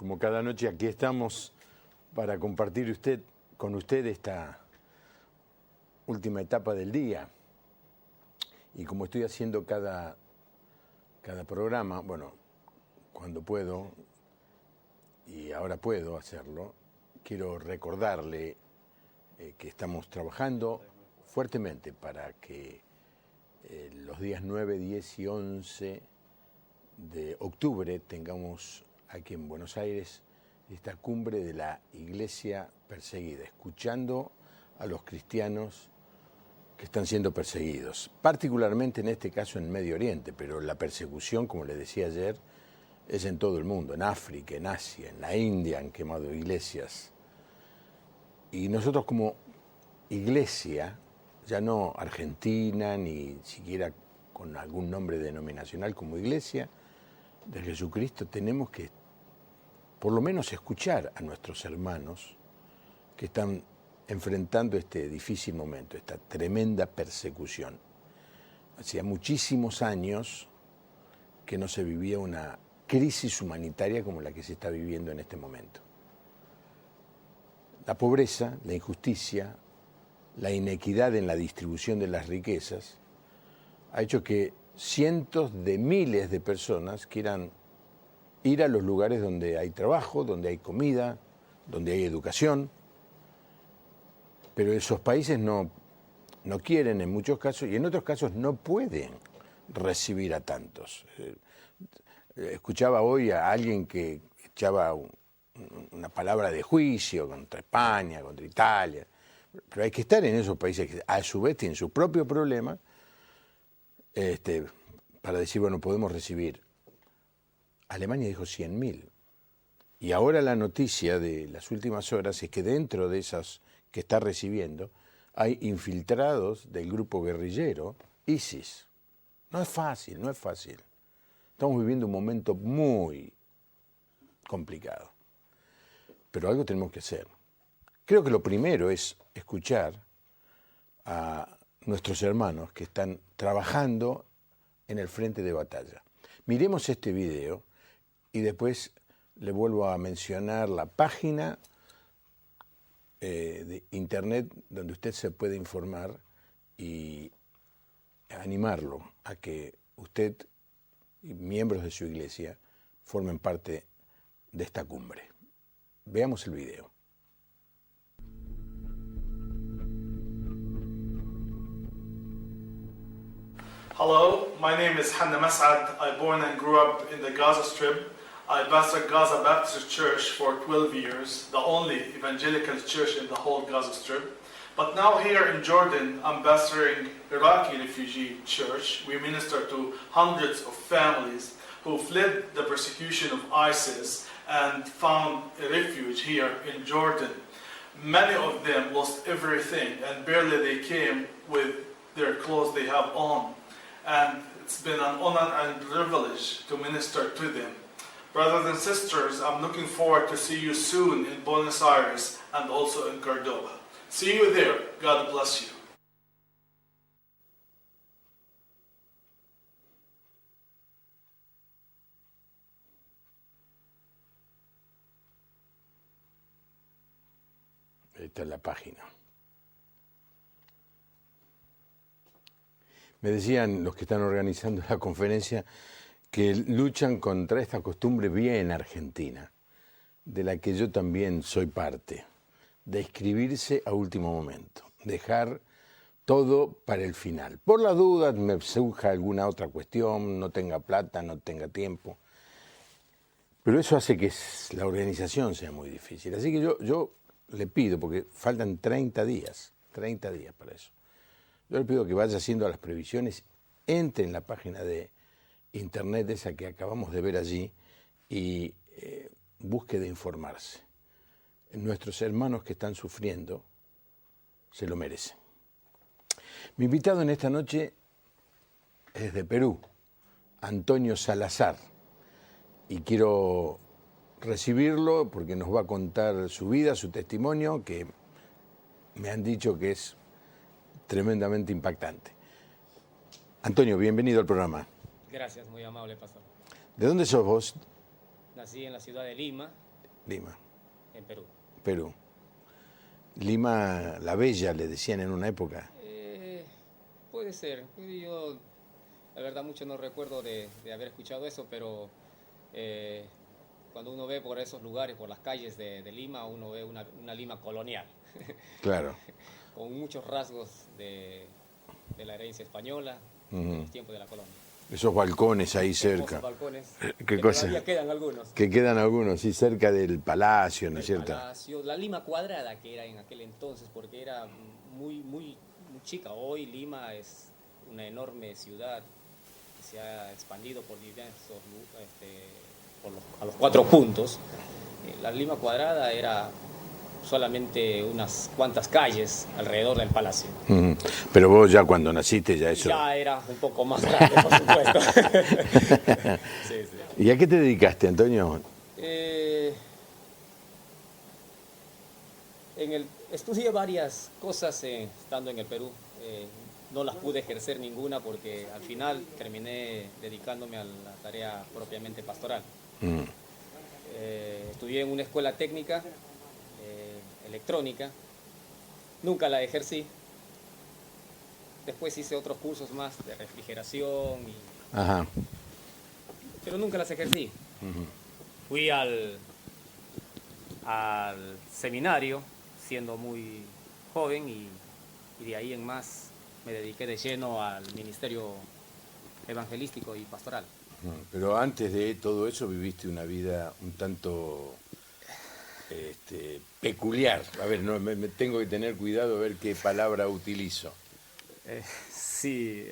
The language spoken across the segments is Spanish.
Como cada noche aquí estamos para compartir con usted esta última etapa del día. Y como estoy haciendo cada programa, bueno, cuando puedo, y ahora puedo hacerlo, quiero recordarle que estamos trabajando fuertemente para que los días 9, 10 y 11 de octubre tengamos aquí en Buenos Aires esta cumbre de la Iglesia perseguida, escuchando a los cristianos que están siendo perseguidos, particularmente en este caso en Medio Oriente, pero la persecución, como le decía ayer, es en todo el mundo, en África, en Asia, en la India han quemado iglesias. Y nosotros como iglesia, ya no argentina, ni siquiera con algún nombre denominacional, como iglesia de Jesucristo, tenemos que por lo menos escuchar a nuestros hermanos que están enfrentando este difícil momento, esta tremenda persecución. Hacía muchísimos años que no se vivía una crisis humanitaria como la que se está viviendo en este momento. La pobreza, la injusticia, la inequidad en la distribución de las riquezas ha hecho que cientos de miles de personas quieran ir a los lugares donde hay trabajo, donde hay comida, donde hay educación, pero esos países no quieren en muchos casos y en otros casos no pueden recibir a tantos. Escuchaba hoy a alguien que echaba una palabra de juicio contra España, contra Italia, pero hay que estar en esos países que a su vez tienen su propio problema para decir, bueno, podemos recibir. Alemania dijo 100.000. Y ahora la noticia de las últimas horas es que dentro de esas que está recibiendo hay infiltrados del grupo guerrillero ISIS. No es fácil, no es fácil. Estamos viviendo un momento muy complicado. Pero algo tenemos que hacer. Creo que lo primero es escuchar a nuestros hermanos que están trabajando en el frente de batalla. Miremos este video y después le vuelvo a mencionar la página de internet donde usted se puede informar y animarlo a que usted y miembros de su iglesia formen parte de esta cumbre. Veamos el video. Hello, my name is Hanna Mas'ad. I born and grew up in the Gaza Strip. I pastored Gaza Baptist Church for 12 years, the only evangelical church in the whole Gaza Strip. But now here in Jordan, I'm pastoring Iraqi refugee church. We minister to hundreds of families who fled the persecution of ISIS and found a refuge here in Jordan. Many of them lost everything and barely they came with their clothes they have on. And it's been an honor and privilege to minister to them. Brothers and sisters, I'm looking forward to see you soon in Buenos Aires and also in Cordoba. See you there. God bless you. Esta es la página. Me decían los que están organizando la conferencia que luchan contra esta costumbre bien argentina, de la que yo también soy parte, de inscribirse a último momento, dejar todo para el final. Por la duda me surja alguna otra cuestión, no tenga plata, no tenga tiempo, pero eso hace que la organización sea muy difícil. Así que yo le pido, porque faltan 30 días para eso. Yo le pido que vaya haciendo las previsiones, entre en la página de internet esa que acabamos de ver allí y busque de informarse. Nuestros hermanos que están sufriendo se lo merecen. Mi invitado en esta noche es de Perú, Antonio Salazar, y quiero recibirlo porque nos va a contar su vida, su testimonio, que me han dicho que es tremendamente impactante. Antonio, bienvenido al programa. Gracias, muy amable, pastor. ¿De dónde sos vos? Nací en la ciudad de Lima, Lima. En Perú. Perú. Lima la Bella, le decían en una época. Puede ser. Yo, la verdad, mucho no recuerdo de haber escuchado eso, pero cuando uno ve por esos lugares, por las calles de Lima, uno ve una Lima colonial. Claro. Con muchos rasgos de la herencia española, de los tiempos de la colonia. Esos balcones ahí cerca. Balcones, ¿Qué que cosa? todavía quedan algunos. Que quedan algunos, sí, cerca del palacio, ¿no es cierto? Palacio, la Lima cuadrada que era en aquel entonces, porque era muy chica. Hoy Lima es una enorme ciudad que se ha expandido por diversos, a los 4 puntos. La Lima cuadrada era solamente unas cuantas calles alrededor del palacio. Pero vos ya cuando naciste ya eso... Ya era un poco más grande, por supuesto. Sí. ¿Y a qué te dedicaste, Antonio? Estudié varias cosas estando en el Perú. No las pude ejercer ninguna porque al final terminé dedicándome a la tarea propiamente pastoral. Estudié en una escuela técnica electrónica, nunca la ejercí. Después hice otros cursos más de refrigeración, pero nunca las ejercí. Fui al seminario siendo muy joven y de ahí en más me dediqué de lleno al ministerio evangelístico y pastoral. Pero antes de todo eso viviste una vida un tanto peculiar. A ver, no, me tengo que tener cuidado a ver qué palabra utilizo. Sí,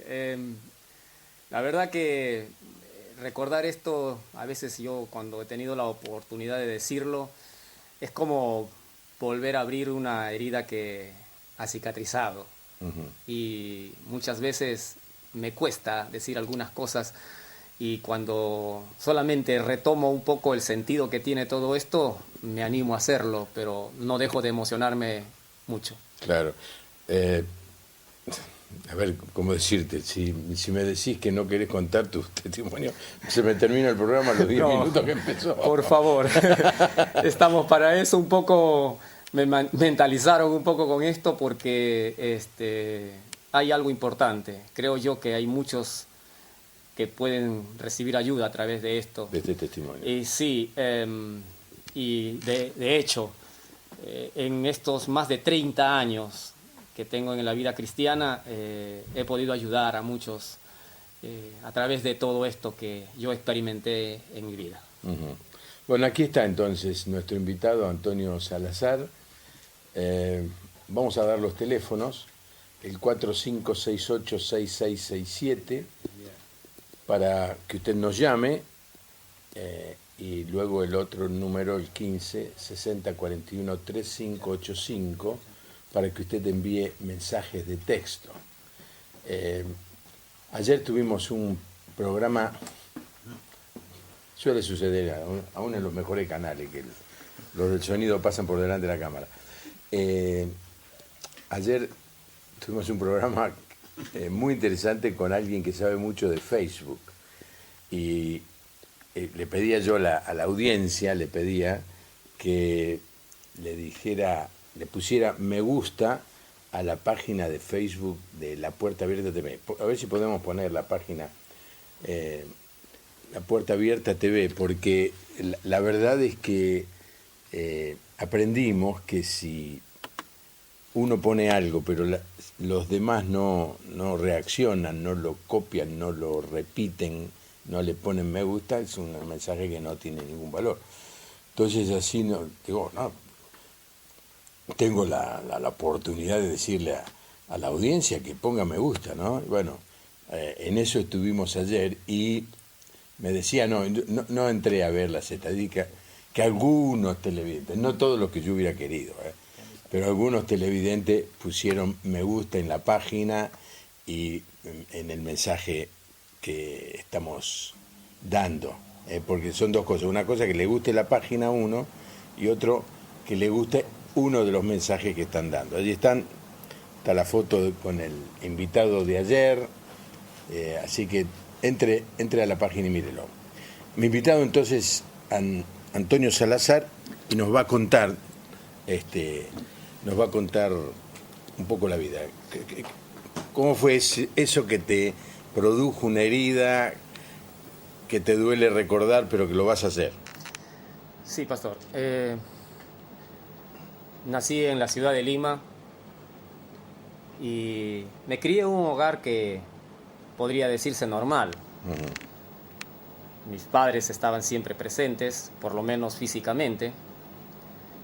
la verdad que recordar esto, a veces yo cuando he tenido la oportunidad de decirlo, es como volver a abrir una herida que ha cicatrizado. Y muchas veces me cuesta decir algunas cosas y cuando solamente retomo un poco el sentido que tiene todo esto, me animo a hacerlo, pero no dejo de emocionarme mucho. Claro. A ver, ¿cómo decirte? Si me decís que no querés contar tu testimonio, se me termina el programa a los 10 minutos que empezó. Por favor, estamos para eso un poco, me mentalizaron un poco con esto porque hay algo importante. Creo yo que hay muchos que pueden recibir ayuda a través de esto. De este testimonio. Y sí, y de hecho, en estos más de 30 años que tengo en la vida cristiana, he podido ayudar a muchos a través de todo esto que yo experimenté en mi vida. Bueno, aquí está entonces nuestro invitado Antonio Salazar. Vamos a dar los teléfonos, el 4568-6667, para que usted nos llame, y luego el otro número, el 15-6041-3585, para que usted envíe mensajes de texto. Ayer tuvimos un programa, suele suceder aún en los mejores canales, que los del sonido pasan por delante de la cámara. Ayer tuvimos un programa muy interesante con alguien que sabe mucho de Facebook, y le pedía yo a la audiencia, le pedía que le pusiera me gusta a la página de Facebook de La Puerta Abierta TV. A ver si podemos poner la página La Puerta Abierta TV, porque la verdad es que aprendimos que si uno pone algo, pero los demás no reaccionan, no lo copian, no lo repiten, no le ponen me gusta, es un mensaje que no tiene ningún valor. Entonces así tengo la oportunidad de decirle a la audiencia que ponga me gusta, ¿no? Bueno, en eso estuvimos ayer y me decía, no entré a ver las estadísticas, que algunos televidentes, no todos los que yo hubiera querido, pero algunos televidentes pusieron me gusta en la página y en el mensaje que estamos dando, porque son dos cosas, una cosa que le guste la página a uno y otro que le guste uno de los mensajes que están dando. Allí está la foto con el invitado de ayer, así que entre a la página y mírelo. Mi invitado entonces, Antonio Salazar, y nos va a contar, un poco la vida. ¿Cómo fue eso que te produjo una herida que te duele recordar, pero que lo vas a hacer? Sí, pastor. Nací en la ciudad de Lima y me crié en un hogar que podría decirse normal. Mis padres estaban siempre presentes, por lo menos físicamente.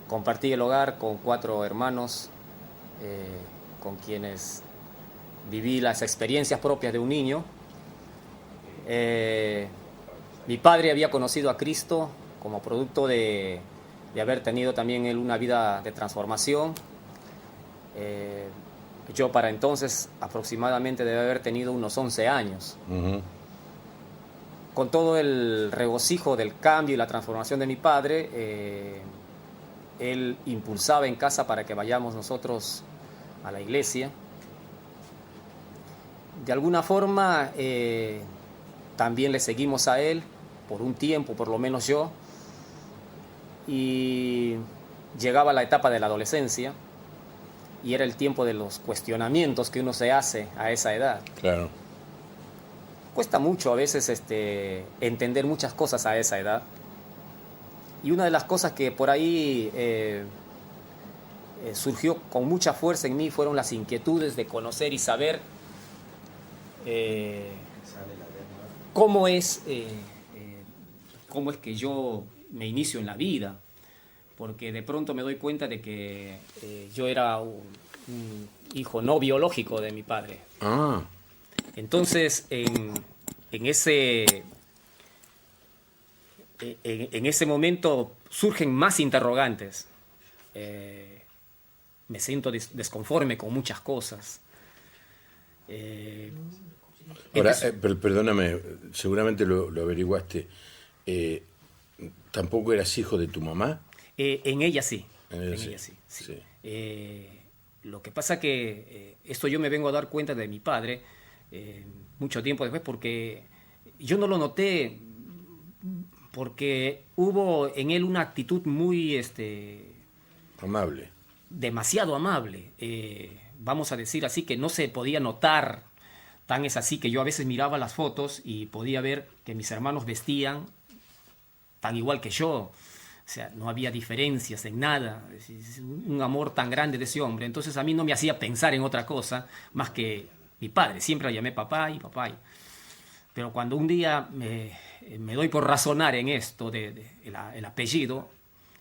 Compartí el hogar con 4 hermanos, con quienes viví las experiencias propias de un niño. Mi padre había conocido a Cristo como producto de haber tenido también él una vida de transformación. Yo para entonces aproximadamente debe haber tenido unos 11 años. Con todo el regocijo del cambio y la transformación de mi padre, él impulsaba en casa para que vayamos nosotros a la iglesia. De alguna forma también le seguimos a él por un tiempo, por lo menos yo, y llegaba la etapa de la adolescencia y era el tiempo de los cuestionamientos que uno se hace a esa edad. Claro. Cuesta mucho a veces entender muchas cosas a esa edad. Y una de las cosas que por ahí surgió con mucha fuerza en mí fueron las inquietudes de conocer y saber cómo es que yo me inicio en la vida. Porque de pronto me doy cuenta de que yo era un hijo no biológico de mi padre. Ah. Entonces, en ese momento surgen más interrogantes. Me siento desconforme con muchas cosas. Ahora, perdóname, seguramente lo averiguaste. ¿Tampoco eras hijo de tu mamá? En ella sí. En ella sí. Lo que pasa que esto yo me vengo a dar cuenta de mi padre mucho tiempo después, porque yo no lo noté, porque hubo en él una actitud muy amable, demasiado amable, vamos a decir así, que no se podía notar. Tan es así que yo a veces miraba las fotos y podía ver que mis hermanos vestían tan igual que yo. O sea, no había diferencias en nada. Un amor tan grande de ese hombre. Entonces a mí no me hacía pensar en otra cosa más que mi padre. Siempre lo llamé papá y papá. Pero cuando un día me doy por razonar en esto el apellido,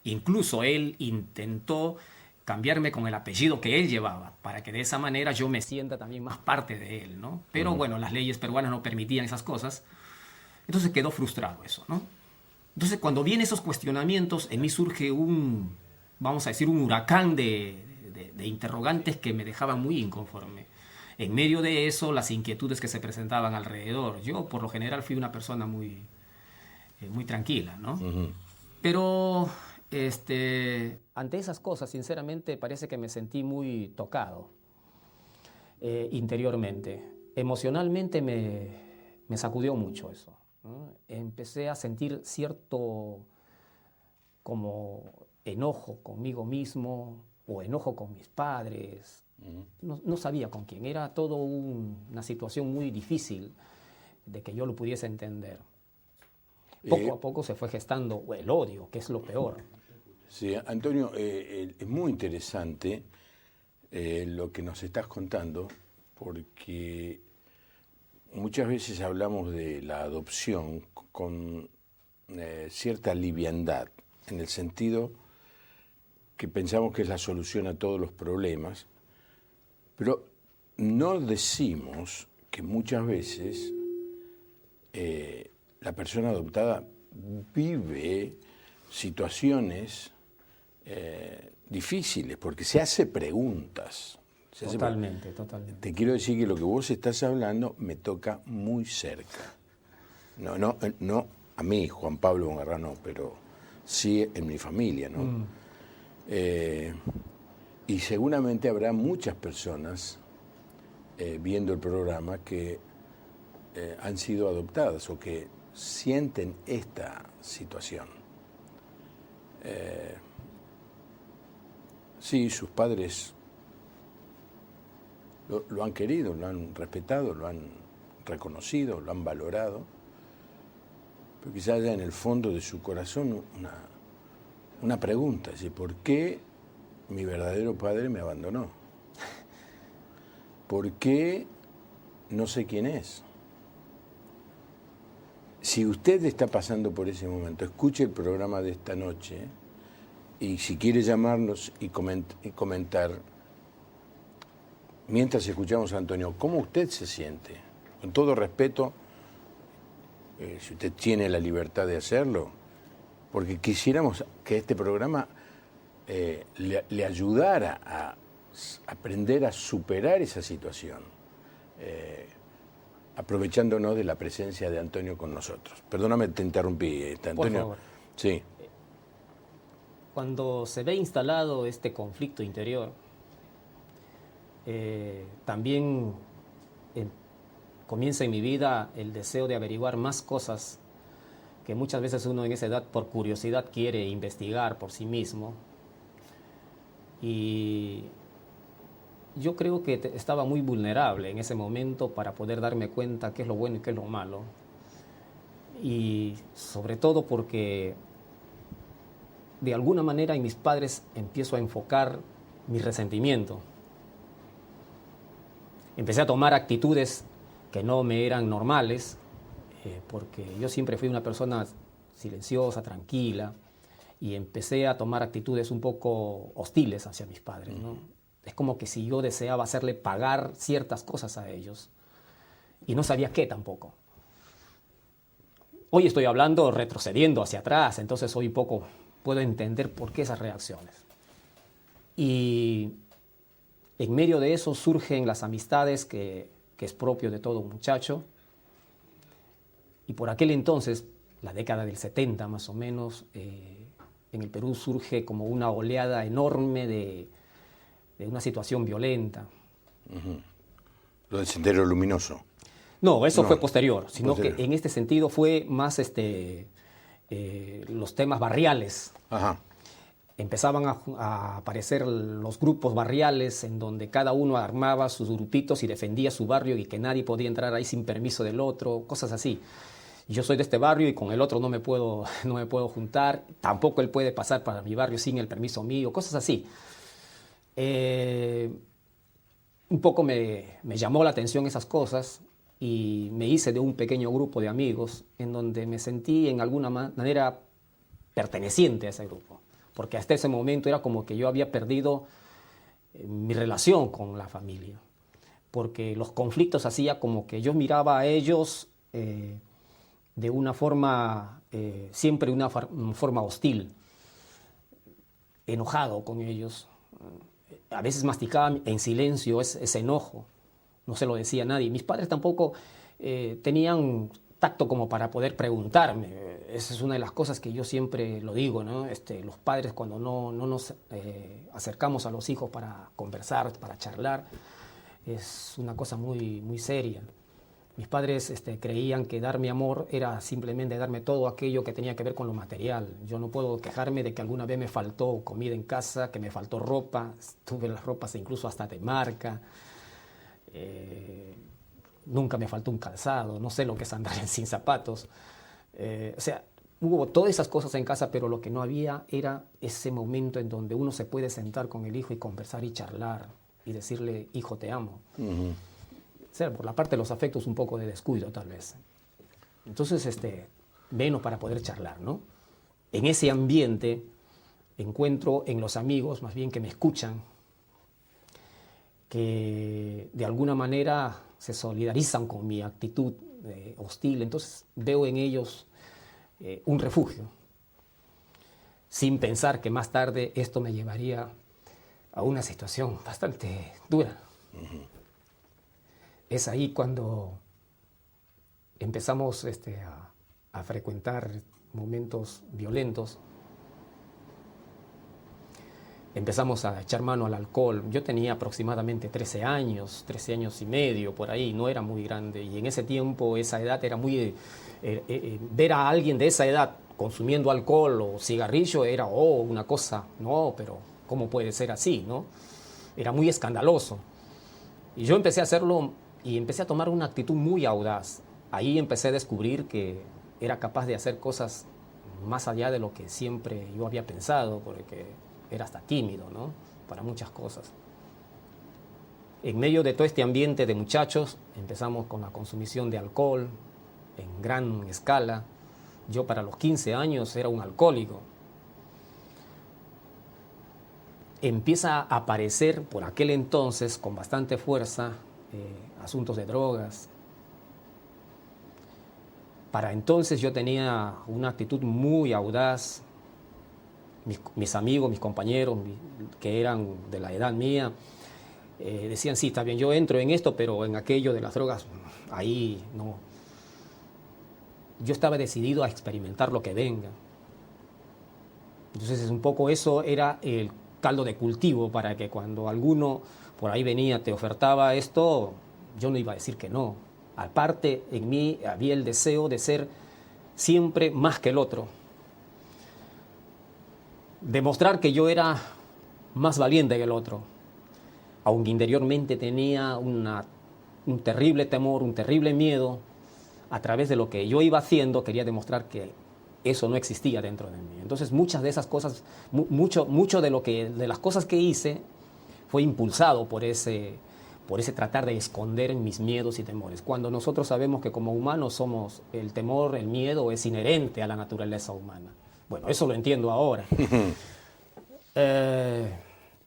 incluso él intentó cambiarme con el apellido que él llevaba, para que de esa manera yo me sienta también más parte de él, ¿no? Pero bueno, las leyes peruanas no permitían esas cosas. Entonces quedó frustrado eso, ¿no? Entonces, cuando vienen esos cuestionamientos, en mí surge vamos a decir, un huracán de interrogantes que me dejaban muy inconforme. En medio de eso, las inquietudes que se presentaban alrededor. Yo, por lo general, fui una persona muy tranquila, ¿no? Pero, ante esas cosas, sinceramente, parece que me sentí muy tocado interiormente. Emocionalmente me sacudió mucho eso. Empecé a sentir cierto como enojo conmigo mismo o enojo con mis padres. No sabía con quién. Era todo una situación muy difícil de que yo lo pudiese entender. Poco a poco se fue gestando el odio, que es lo peor. Sí, Antonio, es muy interesante lo que nos estás contando, porque muchas veces hablamos de la adopción con cierta liviandad, en el sentido que pensamos que es la solución a todos los problemas, pero no decimos que muchas veces la persona adoptada vive situaciones difíciles, porque se hace preguntas. Totalmente. Te quiero decir que lo que vos estás hablando me toca muy cerca. No a mí, Juan Pablo Bongarrano, pero sí en mi familia, ¿no? Y seguramente habrá muchas personas viendo el programa que han sido adoptadas o que sienten esta situación. Sí, sus padres lo han querido, lo han respetado, lo han reconocido, lo han valorado, pero quizás haya en el fondo de su corazón una pregunta, es decir, ¿por qué mi verdadero padre me abandonó? ¿Por qué no sé quién es? Si usted está pasando por ese momento, escuche el programa de esta noche y si quiere llamarnos y comentar, mientras escuchamos a Antonio, ¿cómo usted se siente? Con todo respeto, si usted tiene la libertad de hacerlo, porque quisiéramos que este programa le ayudara a aprender a superar esa situación, aprovechándonos de la presencia de Antonio con nosotros. Perdóname, te interrumpí, Antonio. Por favor. Sí. Cuando se ve instalado este conflicto interior, también comienza en mi vida el deseo de averiguar más cosas que muchas veces uno en esa edad por curiosidad quiere investigar por sí mismo. Y yo creo que estaba muy vulnerable en ese momento para poder darme cuenta qué es lo bueno y qué es lo malo. Y sobre todo porque de alguna manera en mis padres empiezo a enfocar mi resentimiento. Empecé a tomar actitudes que no me eran normales, porque yo siempre fui una persona silenciosa, tranquila, y empecé a tomar actitudes un poco hostiles hacia mis padres, ¿no? Es como que si yo deseaba hacerle pagar ciertas cosas a ellos, y no sabía qué tampoco. Hoy estoy hablando retrocediendo hacia atrás, entonces hoy poco puedo entender por qué esas reacciones. Y en medio de eso surgen las amistades que es propio de todo muchacho. Y por aquel entonces, la década del 70 más o menos, en el Perú surge como una oleada enorme de una situación violenta. Uh-huh. Lo del Sendero Luminoso. No, eso No, fue posterior, sino posterior. que en este sentido fue más los temas barriales. Ajá. Empezaban a aparecer los grupos barriales en donde cada uno armaba sus grupitos y defendía su barrio y que nadie podía entrar ahí sin permiso del otro, cosas así. Yo soy de este barrio y con el otro no me puedo juntar, tampoco él puede pasar para mi barrio sin el permiso mío, cosas así. Un poco me llamó la atención esas cosas y me hice de un pequeño grupo de amigos en donde me sentí en alguna manera perteneciente a ese grupo. Porque hasta ese momento era como que yo había perdido mi relación con la familia. Porque los conflictos hacía como que yo miraba a ellos de una forma, siempre una forma hostil, enojado con ellos. A veces masticaba en silencio ese enojo, no se lo decía a nadie. Mis padres tampoco tenían tacto como para poder preguntarme. Esa es una de las cosas que yo siempre lo digo, ¿no? Los padres cuando no nos acercamos a los hijos para conversar, para charlar, es una cosa muy, muy seria. Mis padres creían que darme amor era simplemente darme todo aquello que tenía que ver con lo material. Yo no puedo quejarme de que alguna vez me faltó comida en casa, que me faltó ropa, tuve las ropas incluso hasta de marca. Nunca me faltó un calzado, no sé lo que es andar sin zapatos. O sea, hubo todas esas cosas en casa, pero lo que no había era ese momento en donde uno se puede sentar con el hijo y conversar y charlar y decirle, hijo, te amo. Uh-huh. O sea, por la parte de los afectos, un poco de descuido, tal vez. Entonces, menos para poder charlar, ¿no? En ese ambiente encuentro en los amigos, más bien que me escuchan, que de alguna manera se solidarizan con mi actitud hostil. Entonces veo en ellos un refugio, sin pensar que más tarde esto me llevaría a una situación bastante dura. Uh-huh. Es ahí cuando empezamos a frecuentar momentos violentos. Empezamos a echar mano al alcohol. Yo tenía aproximadamente 13 años y medio, por ahí, no era muy grande. Y en ese tiempo, esa edad era muy... ver a alguien de esa edad consumiendo alcohol o cigarrillo era, una cosa, no, pero ¿cómo puede ser así, no? Era muy escandaloso. Y yo empecé a hacerlo y empecé a tomar una actitud muy audaz. Ahí empecé a descubrir que era capaz de hacer cosas más allá de lo que siempre yo había pensado, porque era hasta tímido, ¿no? Para muchas cosas. En medio de todo este ambiente de muchachos, empezamos con la consumición de alcohol en gran escala. Yo para los 15 años era un alcohólico. Empieza a aparecer por aquel entonces con bastante fuerza asuntos de drogas. Para entonces yo tenía una actitud muy audaz. Mis amigos, mis compañeros que eran de la edad mía, decían, sí, está bien, yo entro en esto, pero en aquello de las drogas, ahí no. Yo estaba decidido a experimentar lo que venga. Entonces un poco eso era el caldo de cultivo para que cuando alguno por ahí venía, te ofertaba esto, yo no iba a decir que no. Aparte, en mí había el deseo de ser siempre más que el otro. Demostrar que yo era más valiente que el otro. Aunque interiormente tenía un terrible temor, un terrible miedo, a través de lo que yo iba haciendo, quería demostrar que eso no existía dentro de mí. Entonces, muchas de esas cosas, mucho de las cosas que hice fue impulsado por ese tratar de esconder mis miedos y temores. Cuando nosotros sabemos que como humanos somos, el temor, el miedo es inherente a la naturaleza humana. Bueno, eso lo entiendo ahora.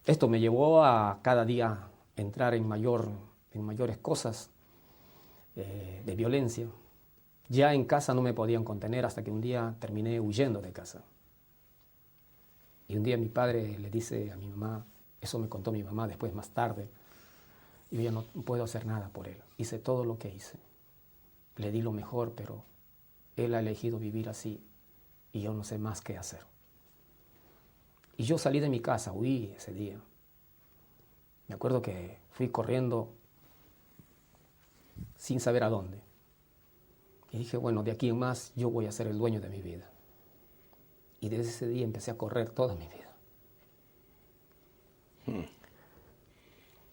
Esto me llevó a cada día entrar en mayores cosas de violencia. Ya en casa no me podían contener hasta que un día terminé huyendo de casa. Y un día mi padre le dice a mi mamá, eso me contó mi mamá después, más tarde, y yo ya no puedo hacer nada por él. Hice todo lo que hice. Le di lo mejor, pero él ha elegido vivir así y yo no sé más qué hacer. Y yo salí de mi casa, huí ese día. Me acuerdo que fui corriendo sin saber a dónde. Y dije, bueno, de aquí en más yo voy a ser el dueño de mi vida. Y desde ese día empecé a correr toda mi vida.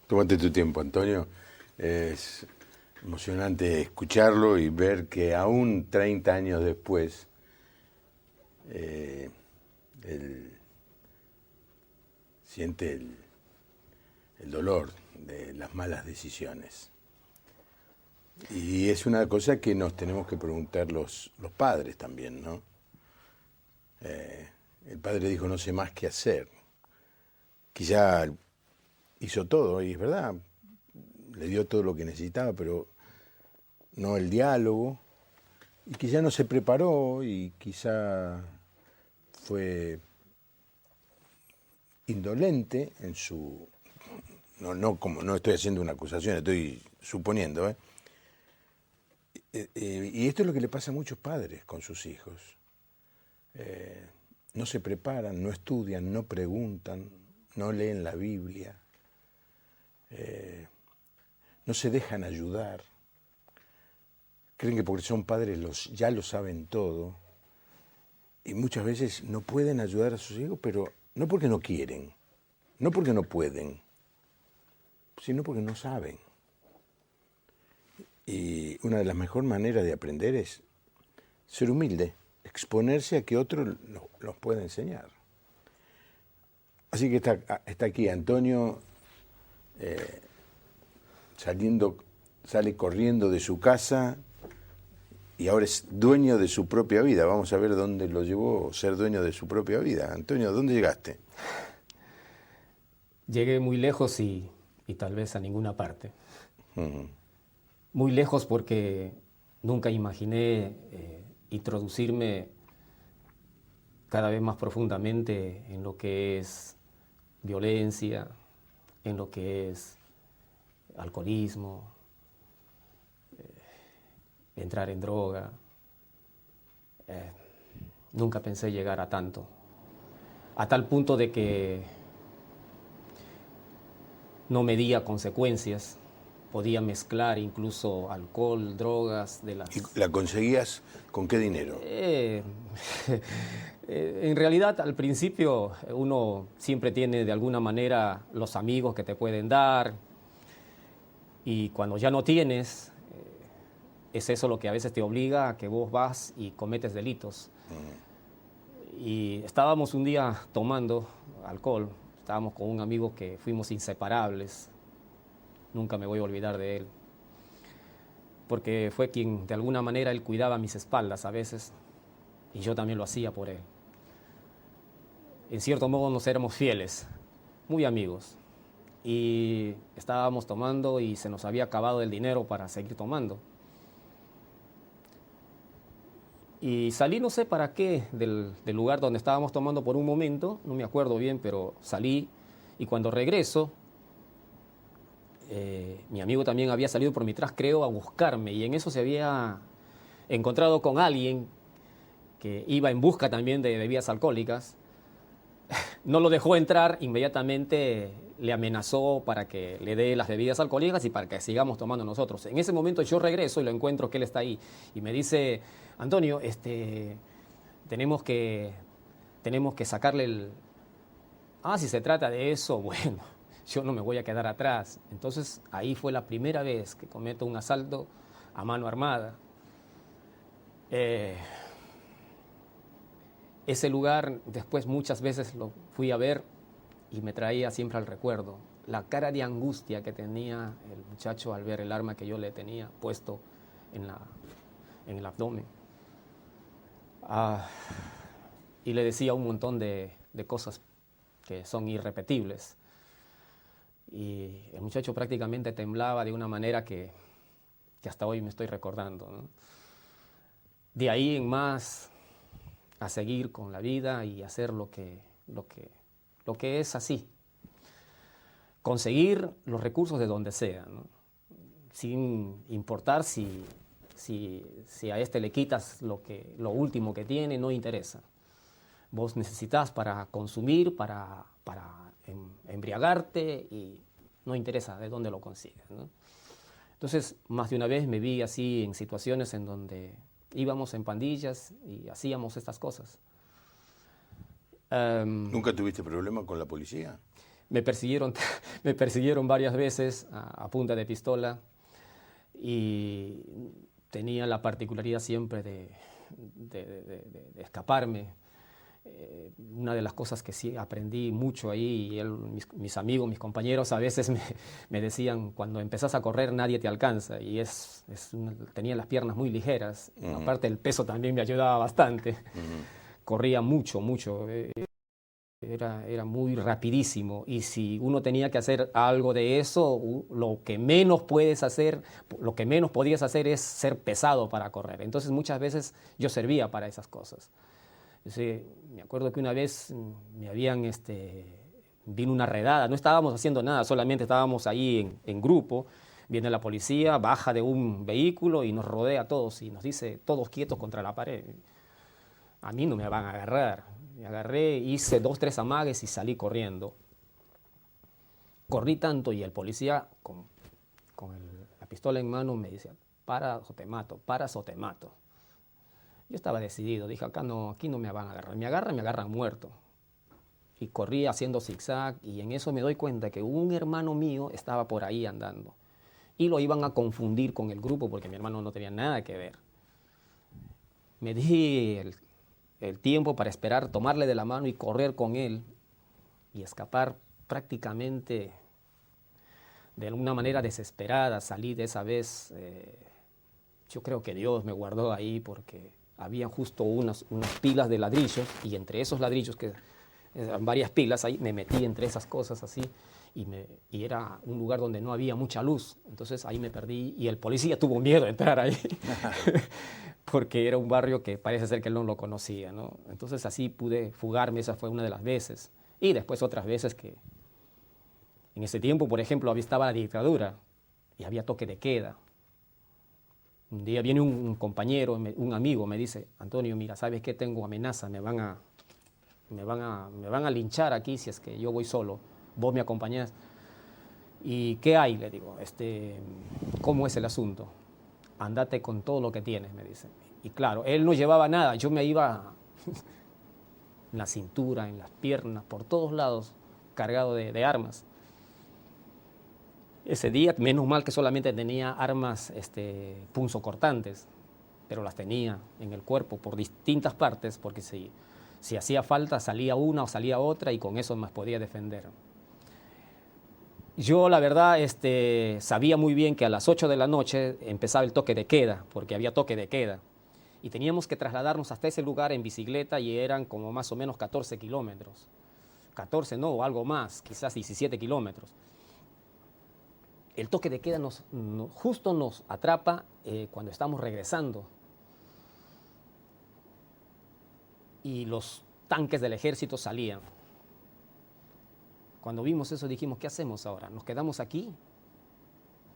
Tómate tu tiempo, Antonio. Es emocionante escucharlo y ver que aún 30 años después él siente el dolor de las malas decisiones. Y es una cosa que nos tenemos que preguntar los padres también, ¿no? El padre dijo, no sé más qué hacer. Quizá hizo todo, y es verdad, le dio todo lo que necesitaba, pero no el diálogo, y quizá no se preparó, y quizá fue indolente en su... No estoy haciendo una acusación, estoy suponiendo, y esto es lo que le pasa a muchos padres con sus hijos. No se preparan, no estudian, no preguntan, no leen la Biblia, no se dejan ayudar. Creen que porque son padres ya lo saben todo, y muchas veces no pueden ayudar a sus hijos, pero no porque no quieren, no porque no pueden, sino porque no saben. Y una de las mejores maneras de aprender es ser humilde, exponerse a que otro los pueda enseñar. Así que está aquí Antonio, sale corriendo de su casa y ahora es dueño de su propia vida. Vamos a ver dónde lo llevó ser dueño de su propia vida. Antonio, ¿dónde llegaste? Llegué muy lejos y tal vez a ninguna parte. Muy lejos porque nunca imaginé introducirme cada vez más profundamente en lo que es violencia, en lo que es alcoholismo, entrar en droga. Nunca pensé llegar a tanto, a tal punto de que no medía consecuencias. podía mezclar incluso alcohol, drogas, de las... ¿Y la conseguías con qué dinero? En realidad, al principio, uno siempre tiene de alguna manera los amigos que te pueden dar, y cuando ya no tienes, es eso lo que a veces te obliga a que vos vas y cometes delitos. Y estábamos un día tomando alcohol, estábamos con un amigo que fuimos inseparables, nunca me voy a olvidar de él, porque fue quien de alguna manera él cuidaba mis espaldas a veces, y yo también lo hacía por él. En cierto modo nos éramos fieles, muy amigos, y estábamos tomando y se nos había acabado el dinero para seguir tomando. Y salí, no sé para qué, del lugar donde estábamos tomando por un momento, no me acuerdo bien, pero salí, y cuando regreso, mi amigo también había salido por mi tras, creo, a buscarme, y en eso se había encontrado con alguien que iba en busca también de bebidas alcohólicas. No lo dejó entrar, inmediatamente le amenazó para que le dé las bebidas alcohólicas y para que sigamos tomando nosotros. En ese momento yo regreso y lo encuentro que él está ahí y me dice: Antonio, tenemos que sacarle el... Ah, si se trata de eso, bueno, yo no me voy a quedar atrás. Entonces ahí fue la primera vez que cometo un asalto a mano armada. Ese lugar después muchas veces lo fui a ver y me traía siempre al recuerdo la cara de angustia que tenía el muchacho al ver el arma que yo le tenía puesto en el abdomen. Y le decía un montón de cosas que son irrepetibles. Y el muchacho prácticamente temblaba de una manera que hasta hoy me estoy recordando, ¿no? De ahí en más, a seguir con la vida y hacer lo que es así. Conseguir los recursos de donde sea, ¿no? Sin importar si a este le quitas lo último que tiene, no interesa. Vos necesitas para consumir, para embriagarte, y no interesa de dónde lo consigues, ¿no? Entonces, más de una vez me vi así en situaciones en donde íbamos en pandillas y hacíamos estas cosas. ¿Nunca tuviste problema con la policía? Me persiguieron varias veces a punta de pistola, y tenía la particularidad siempre de escaparme. Una de las cosas que sí aprendí mucho ahí, y mis amigos, mis compañeros a veces me decían: cuando empezás a correr nadie te alcanza, y tenía las piernas muy ligeras. Aparte el peso también me ayudaba bastante. Corría mucho. Era muy rapidísimo, y si uno tenía que hacer algo de eso, lo que menos podías hacer es ser pesado para correr. Entonces muchas veces yo servía para esas cosas. Me acuerdo que una vez vino una redada, no estábamos haciendo nada, solamente estábamos ahí en grupo. Viene la policía, baja de un vehículo y nos rodea a todos y nos dice: todos quietos contra la pared. A mí no me van a agarrar. Me agarré, hice 2, 3 amagues y salí corriendo. Corrí tanto, y el policía con la pistola en mano me decía: paras o te mato, paras o te mato. Yo estaba decidido, dije: aquí no me van a agarrar. Me agarran muerto. Y corrí haciendo zigzag, y en eso me doy cuenta que un hermano mío estaba por ahí andando. Y lo iban a confundir con el grupo porque mi hermano no tenía nada que ver. Me di el tiempo para esperar, tomarle de la mano y correr con él y escapar prácticamente de una manera desesperada. Salí de esa vez, yo creo que Dios me guardó ahí, porque había justo unas pilas de ladrillos, y entre esos ladrillos, que eran varias pilas, ahí me metí entre esas cosas así, y era un lugar donde no había mucha luz. Entonces ahí me perdí, y el policía tuvo miedo de entrar ahí porque era un barrio que parece ser que él no lo conocía, ¿no? Entonces así pude fugarme. Esa fue una de las veces. Y después otras veces que en ese tiempo, por ejemplo, estaba la dictadura y había toque de queda. Un día viene un compañero, un amigo, me dice: Antonio, mira, ¿sabes qué? Tengo amenaza, me van a linchar aquí si es que yo voy solo, vos me acompañás. ¿Y qué hay? Le digo, ¿cómo es el asunto? Andate con todo lo que tienes, me dice. Y claro, él no llevaba nada, yo me iba en la cintura, en las piernas, por todos lados, cargado de armas. Ese día, menos mal que solamente tenía armas punzocortantes, pero las tenía en el cuerpo por distintas partes, porque si hacía falta salía una o salía otra y con eso más podía defender. Yo, la verdad, sabía muy bien que a las 8 de la noche empezaba el toque de queda, porque había toque de queda. Y teníamos que trasladarnos hasta ese lugar en bicicleta y eran como más o menos 14 kilómetros. 14 no, algo más, quizás 17 kilómetros. El toque de queda justo nos atrapa cuando estamos regresando. Y los tanques del ejército salían. Cuando vimos eso dijimos, ¿qué hacemos ahora? ¿Nos quedamos aquí?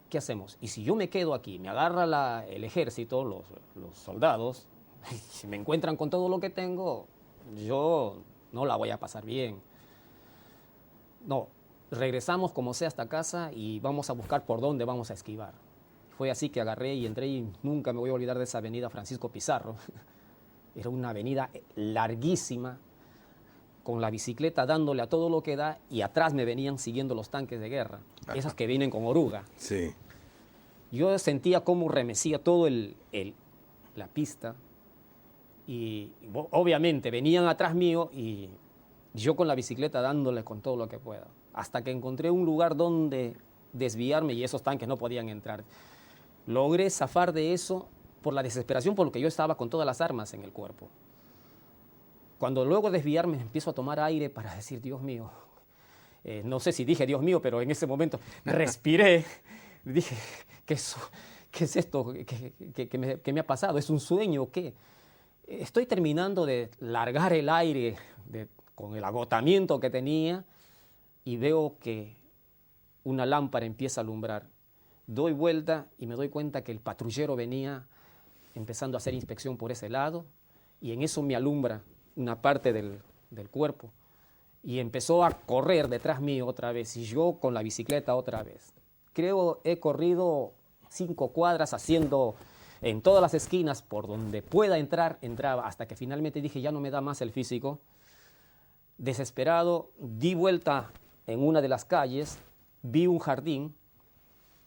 ¿Qué hacemos? Y si yo me quedo aquí, me agarra el ejército, los soldados, si me encuentran con todo lo que tengo, yo no la voy a pasar bien. No, regresamos como sea hasta casa y vamos a buscar por dónde vamos a esquivar. Fue así que agarré y entré y nunca me voy a olvidar de esa avenida Francisco Pizarro. Era una avenida larguísima, con la bicicleta dándole a todo lo que da y atrás me venían siguiendo los tanques de guerra, esos que vienen con oruga. Sí. Yo sentía cómo remecía todo la pista y obviamente venían atrás mío y yo con la bicicleta dándole con todo lo que pueda, hasta que encontré un lugar donde desviarme y esos tanques no podían entrar. Logré zafar de eso por la desesperación, porque yo estaba con todas las armas en el cuerpo. Cuando luego desviarme empiezo a tomar aire para decir, Dios mío, no sé si dije Dios mío, pero en ese momento respiré, dije, ¿qué es esto? ¿Qué me ha pasado? ¿Es un sueño o qué? Estoy terminando de largar el aire con el agotamiento que tenía y veo que una lámpara empieza a alumbrar. Doy vuelta y me doy cuenta que el patrullero venía empezando a hacer inspección por ese lado y en eso me alumbra una parte del cuerpo y empezó a correr detrás mío otra vez y yo con la bicicleta otra vez. Creo he corrido 5 cuadras haciendo en todas las esquinas por donde pueda entrar, entraba, hasta que finalmente dije ya no me da más el físico. Desesperado, di vuelta en una de las calles, vi un jardín,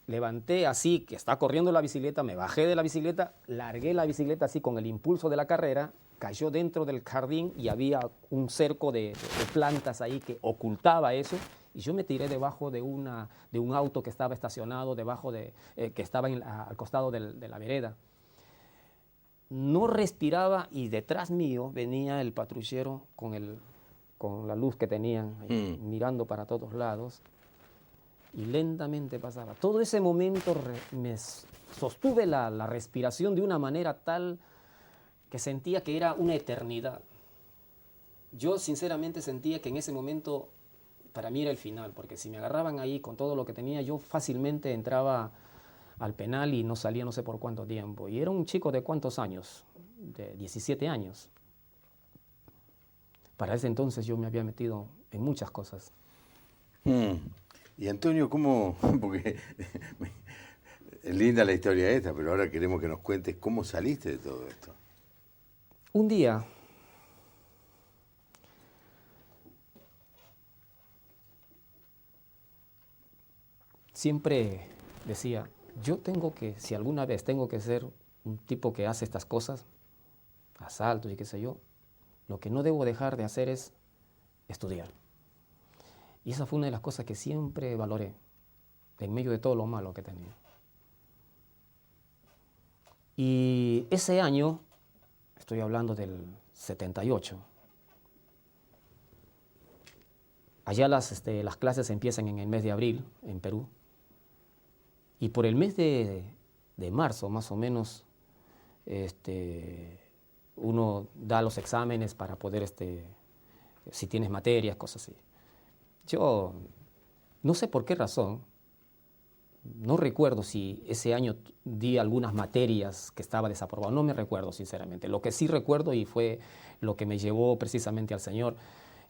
levanté así, que está corriendo la bicicleta, me bajé de la bicicleta, largué la bicicleta así con el impulso de la carrera, cayó dentro del jardín y había un cerco de plantas ahí que ocultaba eso y yo me tiré debajo de un auto que estaba estacionado, que estaba al costado de la vereda. No respiraba y detrás mío venía el patrullero con la luz que tenían, ahí, mirando para todos lados y lentamente pasaba. Todo ese momento me sostuve la respiración de una manera tal que sentía que era una eternidad. Yo sinceramente sentía que en ese momento para mí era el final, porque si me agarraban ahí con todo lo que tenía, yo fácilmente entraba al penal y no salía no sé por cuánto tiempo. Y era un chico de ¿cuántos años? De 17 años. Para ese entonces yo me había metido en muchas cosas. Y Antonio, ¿cómo? Porque es linda la historia esta, pero ahora queremos que nos cuentes cómo saliste de todo esto. Un día, siempre decía, si alguna vez tengo que ser un tipo que hace estas cosas, asaltos y qué sé yo, lo que no debo dejar de hacer es estudiar. Y esa fue una de las cosas que siempre valoré, en medio de todo lo malo que tenía. Y ese año, estoy hablando del 78, allá las clases empiezan en el mes de abril, en Perú, y por el mes de marzo, más o menos, uno da los exámenes para poder, si tienes materias, cosas así. Yo no sé por qué razón, no recuerdo si ese año di algunas materias que estaba desaprobado, no me recuerdo sinceramente. Lo que sí recuerdo, y fue lo que me llevó precisamente al Señor,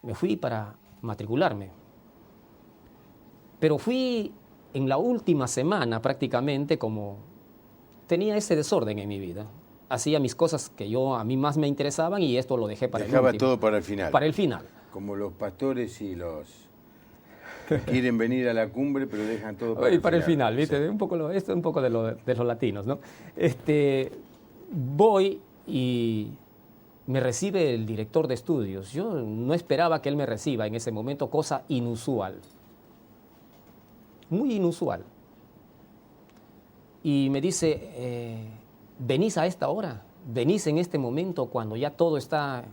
me fui para matricularme. Pero fui en la última semana prácticamente, como tenía ese desorden en mi vida, hacía mis cosas que a mí más me interesaban y esto lo dejé para Dejaba el último. todo para el final. Para el final. Como los pastores y los que quieren venir a la cumbre, pero dejan todo para Y el para final. el final, ¿viste? Sí. Esto es un poco de los latinos, ¿no? Voy y me recibe el director de estudios. Yo no esperaba que él me reciba en ese momento, cosa inusual. Muy inusual. Y me dice, ¿venís a esta hora? ¿Venís en este momento cuando ya todos están,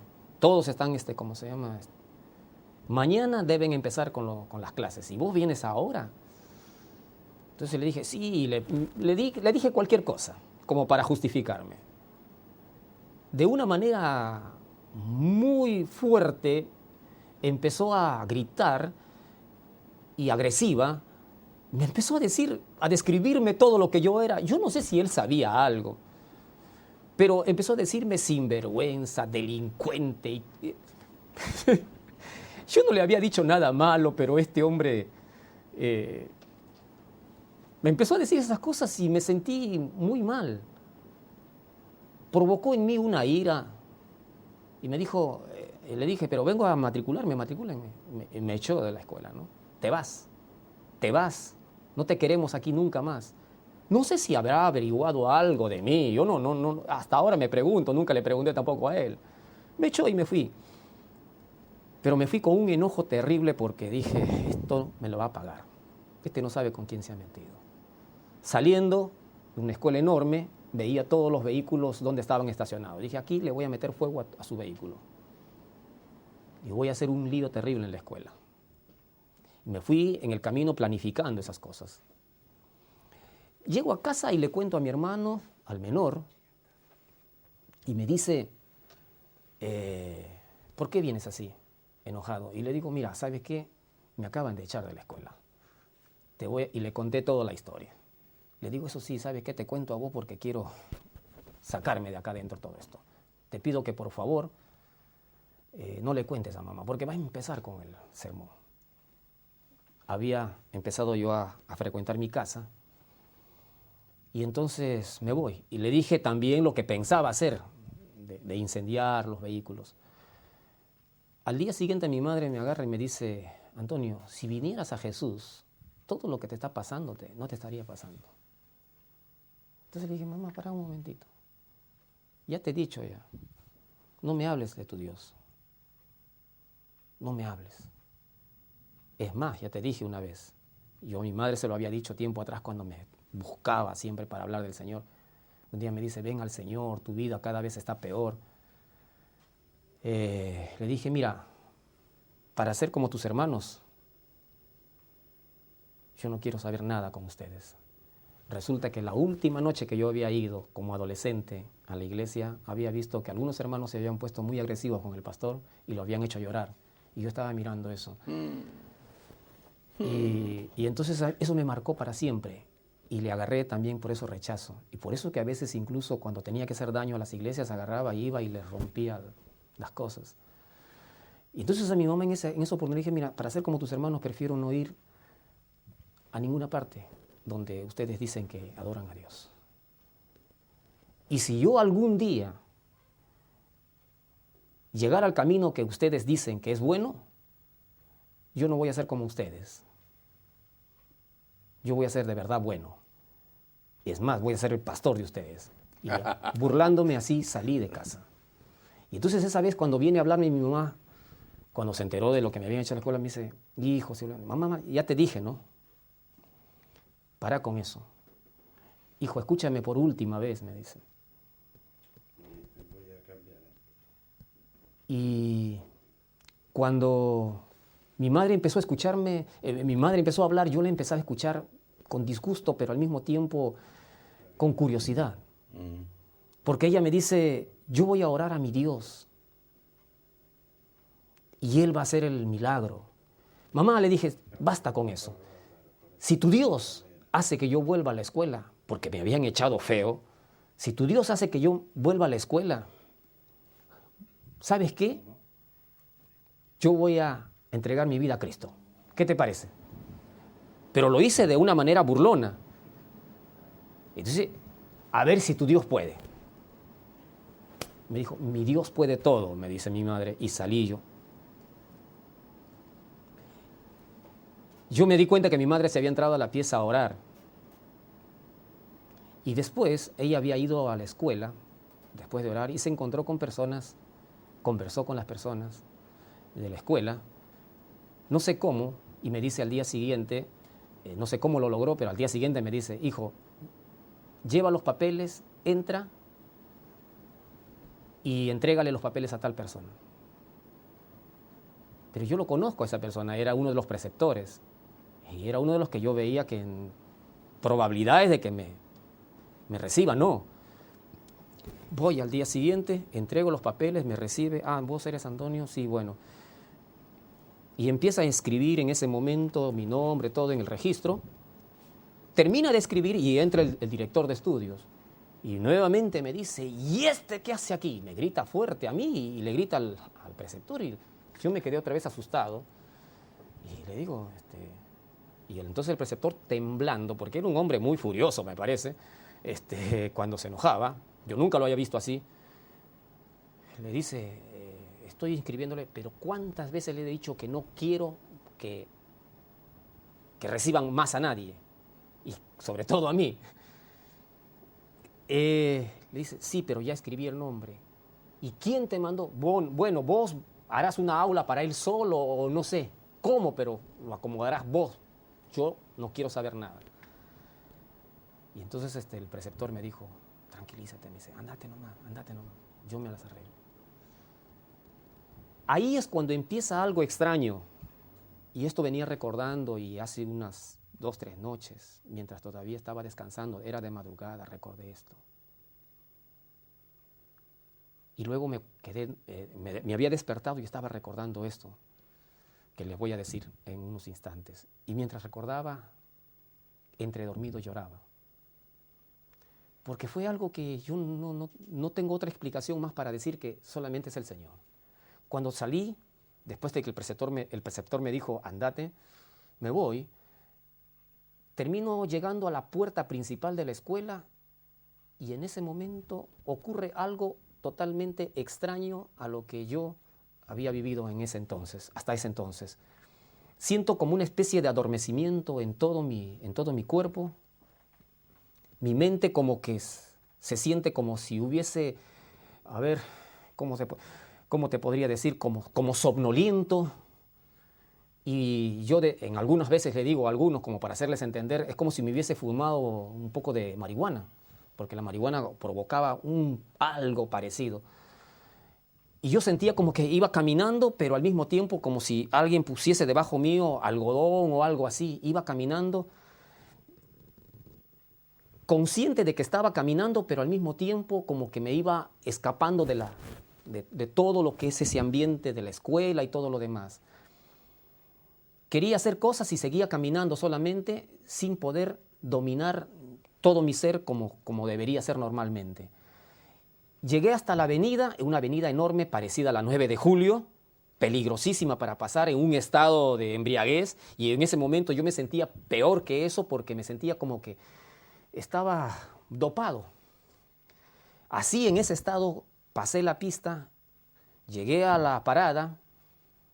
¿cómo se llama? Mañana deben empezar con las clases. ¿Y vos vienes ahora? Entonces le dije, sí, le dije cualquier cosa, como para justificarme. De una manera muy fuerte, empezó a gritar y agresiva. Me empezó a describirme todo lo que yo era. Yo no sé si él sabía algo, pero empezó a decirme sinvergüenza, delincuente. Yo no le había dicho nada malo, pero este hombre me empezó a decir esas cosas y me sentí muy mal. Provocó en mí una ira y me dijo, le dije, pero vengo a matricularme, matricúlenme. Me echó de la escuela, ¿no? Te vas, no te queremos aquí nunca más. No sé si habrá averiguado algo de mí, yo no, hasta ahora me pregunto, nunca le pregunté tampoco a él. Me echó y me fui. Pero me fui con un enojo terrible porque dije, esto me lo va a pagar. Este no sabe con quién se ha metido. Saliendo de una escuela enorme, veía todos los vehículos donde estaban estacionados. Dije, aquí le voy a meter fuego a su vehículo. Y voy a hacer un lío terrible en la escuela. Y me fui en el camino planificando esas cosas. Llego a casa y le cuento a mi hermano, al menor, y me dice, ¿por qué vienes así, enojado? Y le digo, mira, ¿sabes qué? Me acaban de echar de la escuela. Y le conté toda la historia. Le digo, eso sí, ¿sabes qué? Te cuento a vos porque quiero sacarme de acá dentro todo esto. Te pido que por favor no le cuentes a mamá, porque va a empezar con el sermón. Había empezado yo a frecuentar mi casa y entonces me voy. Y le dije también lo que pensaba hacer, de incendiar los vehículos. Al día siguiente mi madre me agarra y me dice, Antonio, si vinieras a Jesús, todo lo que te está pasando no te estaría pasando. Entonces le dije, mamá, para un momentito. Ya te he dicho ya, no me hables de tu Dios. No me hables. Es más, ya te dije una vez, yo a mi madre se lo había dicho tiempo atrás cuando me buscaba siempre para hablar del Señor. Un día me dice, ven al Señor, tu vida cada vez está peor. Le dije, mira, para ser como tus hermanos, yo no quiero saber nada con ustedes. Resulta que la última noche que yo había ido como adolescente a la iglesia, había visto que algunos hermanos se habían puesto muy agresivos con el pastor y lo habían hecho llorar. Y yo estaba mirando eso. Y entonces eso me marcó para siempre. Y le agarré también por eso rechazo. Y por eso que a veces incluso cuando tenía que hacer daño a las iglesias, agarraba, iba y les rompía las cosas. Y entonces a mi mamá en esa oportunidad dije, mira, para ser como tus hermanos prefiero no ir a ninguna parte donde ustedes dicen que adoran a Dios. Y si yo algún día llegara al camino que ustedes dicen que es bueno, yo no voy a ser como ustedes. Yo voy a ser de verdad bueno. Y es más, voy a ser el pastor de ustedes. Y burlándome así salí de casa. Y entonces esa vez cuando viene a hablarme mi mamá, cuando se enteró de lo que me habían hecho en la escuela, me dice, hijo, mamá, ya te dije, ¿no? Para con eso. Hijo, escúchame por última vez, me dice. Y cuando mi madre empezó a escucharme, mi madre empezó a hablar, yo la empecé a escuchar con disgusto, pero al mismo tiempo con curiosidad. Porque ella me dice, yo voy a orar a mi Dios y Él va a hacer el milagro. Mamá, le dije, basta con eso. Si tu Dios hace que yo vuelva a la escuela, porque me habían echado feo, si tu Dios hace que yo vuelva a la escuela, ¿sabes qué? Yo voy a entregar mi vida a Cristo. ¿Qué te parece? pero lo hice de una manera burlona. Entonces, a ver si tu Dios puede. Me dijo, mi Dios puede todo, me dice mi madre, y salí yo. Yo me di cuenta que mi madre se había entrado a la pieza a orar. Y después ella había ido a la escuela, después de orar, y se encontró con personas, conversó con las personas de la escuela, no sé cómo, y me dice al día siguiente, no sé cómo lo logró, pero al día siguiente me dice, hijo, lleva los papeles, entra y entrégale los papeles a tal persona. Pero yo lo conozco a esa persona, era uno de los preceptores, y era uno de los que yo veía que en probabilidades de que me reciba, no. Voy al día siguiente, entrego los papeles, me recibe, ¿vos eres Antonio? Sí, bueno. Y empieza a escribir en ese momento mi nombre, todo en el registro. Termina de escribir y entra el director de estudios. Y nuevamente me dice, ¿y este qué hace aquí? Me grita fuerte a mí y le grita al preceptor. Y yo me quedé otra vez asustado. Y le digo, y entonces el preceptor temblando, porque era un hombre muy furioso, me parece, cuando se enojaba, yo nunca lo había visto así, le dice, estoy inscribiéndole, pero ¿cuántas veces le he dicho que no quiero que reciban más a nadie? Y sobre todo a mí. Le dice, sí, pero ya escribí el nombre. ¿Y quién te mandó? Bueno, vos harás una aula para él solo o no sé cómo, pero lo acomodarás vos. Yo no quiero saber nada. Y entonces el preceptor me dijo, tranquilízate, me dice, andate nomás, yo me las arreglo. Ahí es cuando empieza algo extraño. Y esto venía recordando y hace unas 2, 3 noches, mientras todavía estaba descansando, era de madrugada, recordé esto. Y luego me había despertado y estaba recordando esto, que les voy a decir en unos instantes. Y mientras recordaba, entre dormido lloraba. Porque fue algo que yo no tengo otra explicación más para decir que solamente es el Señor. Cuando salí, después de que el preceptor me dijo, andate, me voy, termino llegando a la puerta principal de la escuela y en ese momento ocurre algo totalmente extraño a lo que yo había vivido hasta ese entonces. Siento como una especie de adormecimiento en todo mi cuerpo. Mi mente como que se siente como si hubiese, ¿cómo te podría decir? Como somnoliento. Y yo en algunas veces le digo a algunos, como para hacerles entender, es como si me hubiese fumado un poco de marihuana, porque la marihuana provocaba algo parecido. Y yo sentía como que iba caminando, pero al mismo tiempo como si alguien pusiese debajo mío algodón o algo así. Iba caminando, consciente de que estaba caminando, pero al mismo tiempo como que me iba escapando de todo lo que es ese ambiente de la escuela y todo lo demás. Quería hacer cosas y seguía caminando solamente sin poder dominar todo mi ser como debería ser normalmente. Llegué hasta la avenida, una avenida enorme parecida a la 9 de julio, peligrosísima para pasar en un estado de embriaguez, y en ese momento yo me sentía peor que eso porque me sentía como que estaba dopado. Así, en ese estado, pasé la pista, llegué a la parada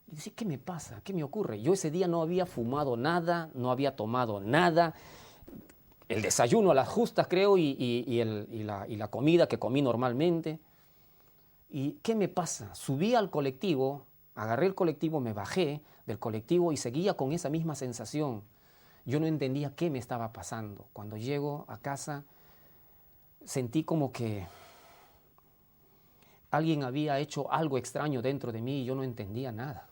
y dije, ¿qué me pasa? ¿Qué me ocurre? Yo ese día no había fumado nada, no había tomado nada, el desayuno a las justas, creo, y la comida que comí normalmente. ¿Y qué me pasa? Subí al colectivo, agarré el colectivo, me bajé del colectivo y seguía con esa misma sensación. Yo no entendía qué me estaba pasando. Cuando llego a casa, sentí como que alguien había hecho algo extraño dentro de mí y yo no entendía nada.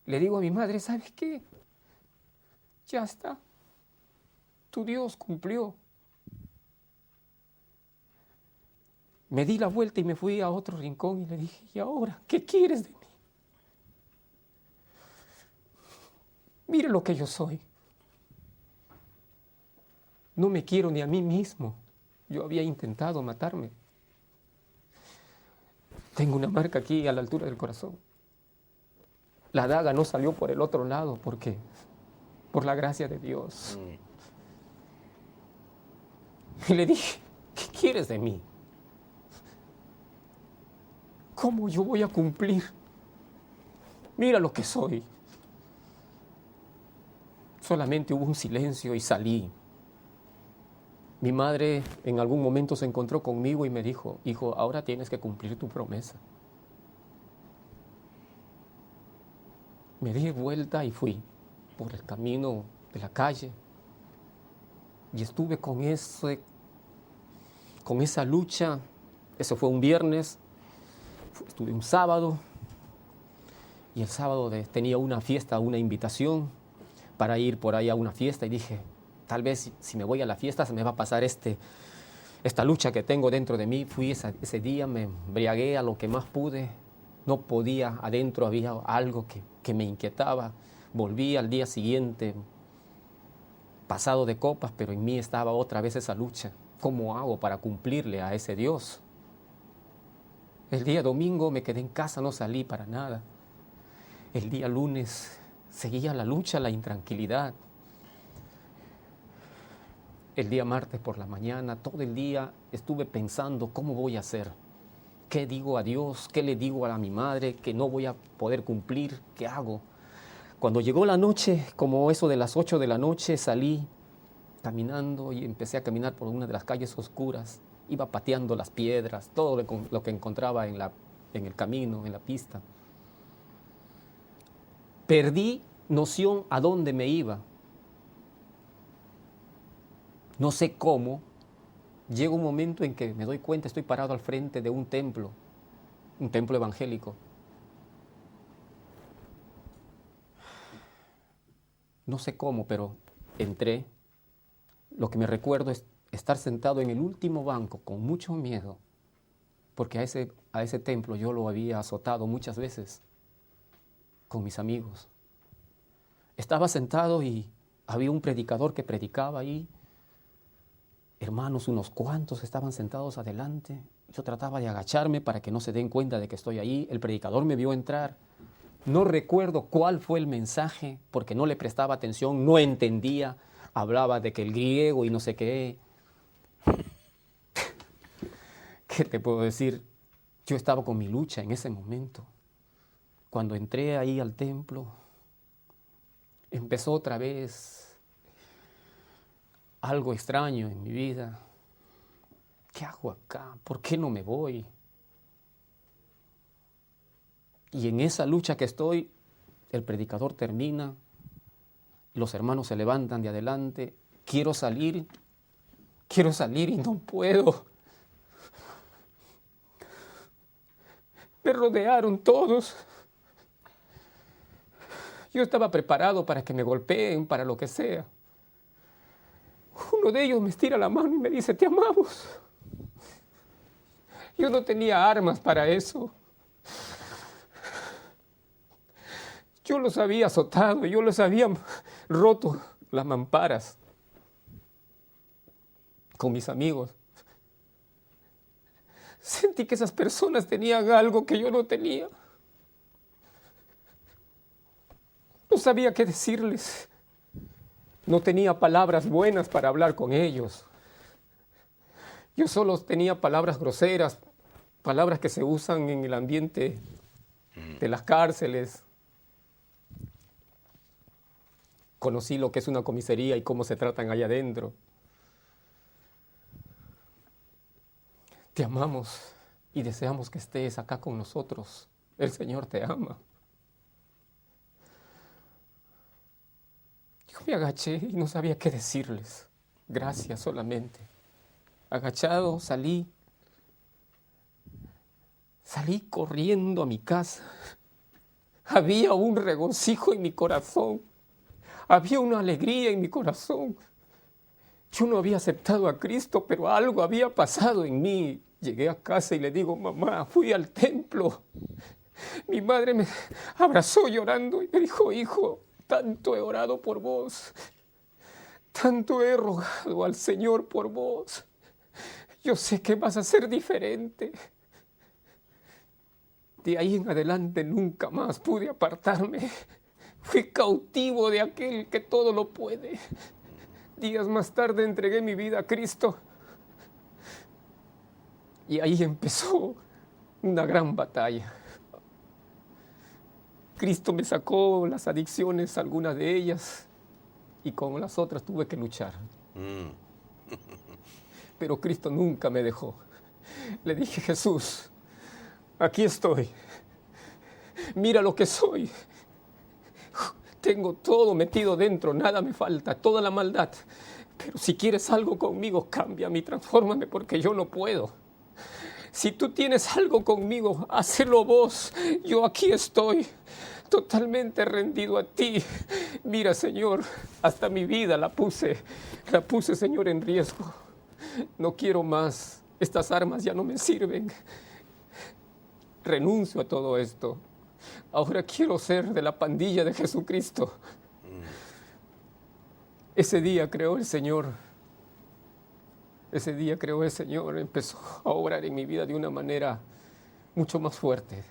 Le digo a mi madre, ¿sabes qué? Ya está. Tu Dios cumplió. Me di la vuelta y me fui a otro rincón y le dije, ¿y ahora qué quieres de mí? Mire lo que yo soy. No me quiero ni a mí mismo. Yo había intentado matarme. Tengo una marca aquí a la altura del corazón. La daga no salió por el otro lado porque por la gracia de Dios. Y le dije, ¿qué quieres de mí? ¿Cómo yo voy a cumplir? Mira lo que soy. Solamente hubo un silencio y salí. Mi madre en algún momento se encontró conmigo y me dijo, hijo, ahora tienes que cumplir tu promesa. Me di vuelta y fui por el camino de la calle y estuve con esa lucha. Eso fue un viernes, estuve un sábado y el sábado tenía una fiesta, una invitación para ir por ahí a una fiesta y dije, tal vez si me voy a la fiesta se me va a pasar esta lucha que tengo dentro de mí. Fui ese día, me embriagué a lo que más pude, no podía, adentro había algo que me inquietaba. Volví al día siguiente, pasado de copas, pero en mí estaba otra vez esa lucha. ¿Cómo hago para cumplirle a ese Dios? El día domingo me quedé en casa, no salí para nada. El día lunes seguía la lucha, la intranquilidad. El día martes por la mañana, todo el día estuve pensando cómo voy a hacer. ¿Qué digo a Dios? ¿Qué le digo a mi madre? Que no voy a poder cumplir. ¿Qué hago? Cuando llegó la noche, como eso de las 8 de la noche, salí caminando y empecé a caminar por una de las calles oscuras. Iba pateando las piedras, todo lo que encontraba en el camino, en la pista. Perdí noción a dónde me iba. No sé cómo. Llega un momento en que me doy cuenta, estoy parado al frente de un templo evangélico. No sé cómo, pero entré. Lo que me recuerdo es estar sentado en el último banco con mucho miedo, porque a ese templo yo lo había azotado muchas veces con mis amigos. Estaba sentado y había un predicador que predicaba ahí. Hermanos, unos cuantos estaban sentados adelante. Yo trataba de agacharme para que no se den cuenta de que estoy ahí. El predicador me vio entrar. No recuerdo cuál fue el mensaje porque no le prestaba atención, no entendía. Hablaba de que el griego y no sé qué. ¿Qué te puedo decir? Yo estaba con mi lucha en ese momento. Cuando entré ahí al templo, empezó otra vez algo extraño en mi vida. ¿Qué hago acá? ¿Por qué no me voy? Y en esa lucha que estoy, el predicador termina, los hermanos se levantan de adelante, quiero salir y no puedo. Me rodearon todos. Yo estaba preparado para que me golpeen, para lo que sea. Uno de ellos me estira la mano y me dice, te amamos. Yo no tenía armas para eso. Yo los había azotado, yo los había roto las mamparas con mis amigos. Sentí que esas personas tenían algo que yo no tenía. No sabía qué decirles. No tenía palabras buenas para hablar con ellos. Yo solo tenía palabras groseras, palabras que se usan en el ambiente de las cárceles. Conocí lo que es una comisaría y cómo se tratan allá adentro. Te amamos y deseamos que estés acá con nosotros. El Señor te ama. Yo me agaché y no sabía qué decirles. Gracias solamente. Agachado salí corriendo a mi casa. Había un regocijo en mi corazón. Había una alegría en mi corazón. Yo no había aceptado a Cristo, pero algo había pasado en mí. Llegué a casa y le digo, mamá, fui al templo. Mi madre me abrazó llorando y me dijo, hijo, tanto he orado por vos. Tanto he rogado al Señor por vos. Yo sé que vas a ser diferente. De ahí en adelante nunca más pude apartarme. Fui cautivo de aquel que todo lo puede. Días más tarde entregué mi vida a Cristo. Y ahí empezó una gran batalla. Cristo me sacó las adicciones, algunas de ellas, y con las otras tuve que luchar. Pero Cristo nunca me dejó. Le dije, Jesús, aquí estoy. Mira lo que soy. Tengo todo metido dentro, nada me falta, toda la maldad. Pero si quieres algo conmigo, cámbiame y transfórmame porque yo no puedo. Si tú tienes algo conmigo, hacelo vos. Yo aquí estoy, totalmente rendido a ti. Mira, Señor, hasta mi vida la puse, Señor, en riesgo. No quiero más. Estas armas ya no me sirven. Renuncio a todo esto. Ahora quiero ser de la pandilla de Jesucristo. Ese día creó el Señor. Ese día creó el Señor. Empezó a obrar en mi vida de una manera mucho más fuerte.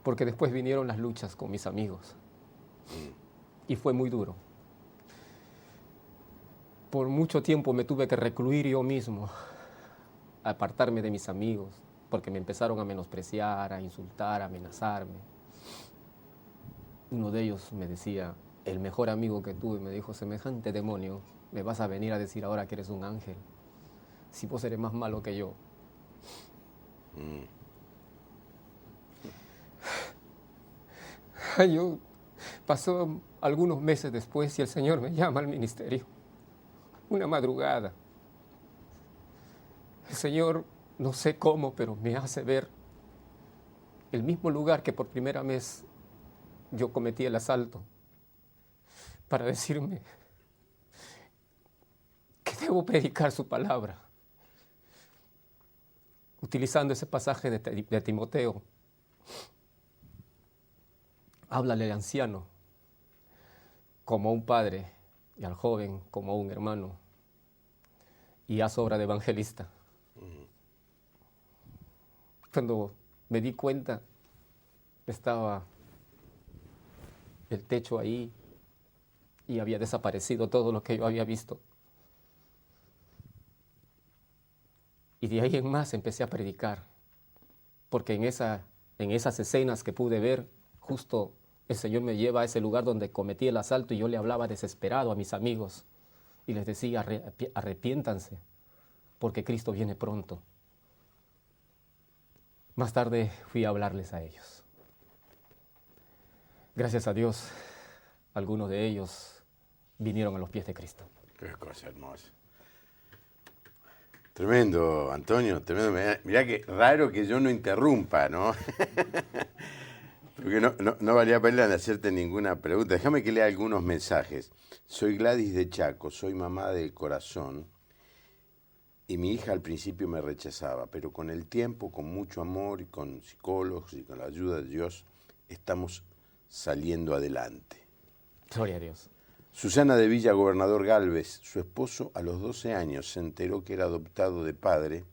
Porque después vinieron las luchas con mis amigos. Y fue muy duro. Por mucho tiempo me tuve que recluir yo mismo, apartarme de mis amigos, porque me empezaron a menospreciar, a insultar, a amenazarme. Uno de ellos me decía, el mejor amigo que tuve, me dijo, semejante demonio, me vas a venir a decir ahora que eres un ángel, si vos eres más malo que yo. Yo pasó algunos meses después y el Señor me llama al ministerio. Una madrugada. El Señor, no sé cómo, pero me hace ver el mismo lugar que por primera vez yo cometí el asalto, para decirme que debo predicar su palabra, utilizando ese pasaje de Timoteo. Háblale al anciano como un padre y al joven como un hermano, y haz obra de evangelista. Cuando me di cuenta, estaba el techo ahí y había desaparecido todo lo que yo había visto. Y de ahí en más empecé a predicar, porque en esas escenas que pude ver, justo el Señor me lleva a ese lugar donde cometí el asalto y yo le hablaba desesperado a mis amigos y les decía, arrepiéntanse, porque Cristo viene pronto. Más tarde fui a hablarles a ellos. Gracias a Dios, algunos de ellos vinieron a los pies de Cristo. Qué cosa hermosa. Tremendo, Antonio, tremendo. Mirá que raro que yo no interrumpa, ¿no? Porque no valía pena hacerte ninguna pregunta. Déjame que lea algunos mensajes. Soy Gladys de Chaco, soy mamá del corazón y mi hija al principio me rechazaba, pero con el tiempo, con mucho amor y con psicólogos y con la ayuda de Dios, estamos saliendo adelante. Gloria a Dios. Susana de Villa, Gobernador Galvez, su esposo a los 12 años se enteró que era adoptado de padre